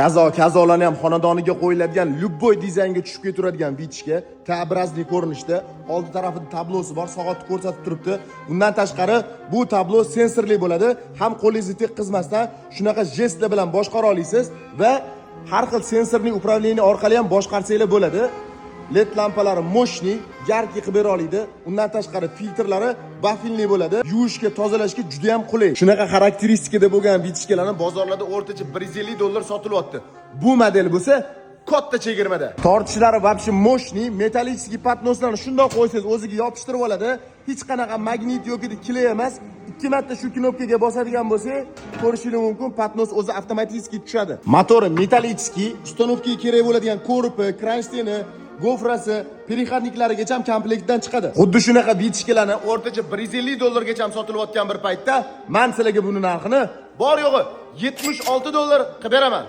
Kazolarni ham xonadoniga qo'yiladigan любой dizaynga tushib ketaveradigan vichka, T-obrazli ko'rinishda, oldi tarafida tablosi bor, soatni ko'rsatib turibdi. Bundan tashqari bu tablo sensorli bo'ladi, ham qo'lingizni tekkizmasdan shunaqa jestlar bilan boshqara olasiz va har xil sensorli upravleniya orqali ham boshqarsanglar bo'ladi. LED lampalari moshni, yarki qilib bera oladi. Undan tashqari filtrlari bafilli bo'ladi. Yuvishga, tozalashga juda ham qulay. Shunaqa xarakteristikada bo'lgan vichkalarni bozorlarda o'rtacha $150 sotilyapti. Bu model bo'lsa katta chegirmada. Tortishlari вообще moshni, metallический patnoslarni shundoq qo'ysangiz o'ziga yopishtirib oladi. Hech qanaqa magnit yoki kley emas. 2 marta shu knopkaga bosadigan bo'lsangiz, ko'rishingiz mumkin, patnos o'zi avtomatik tushadi. Motori metallический, ustanovkaga kerak bo'ladigan korpusi, kransteni, gofrasi, переходниклarigacha ham komplektdan chiqadi. Xuddi shunaqa vichkalarni o'rtacha $150 gacha ham sotilayotgan bir paytda men sizlarga buni narxini bor yo'g'i $76 qilib beraman.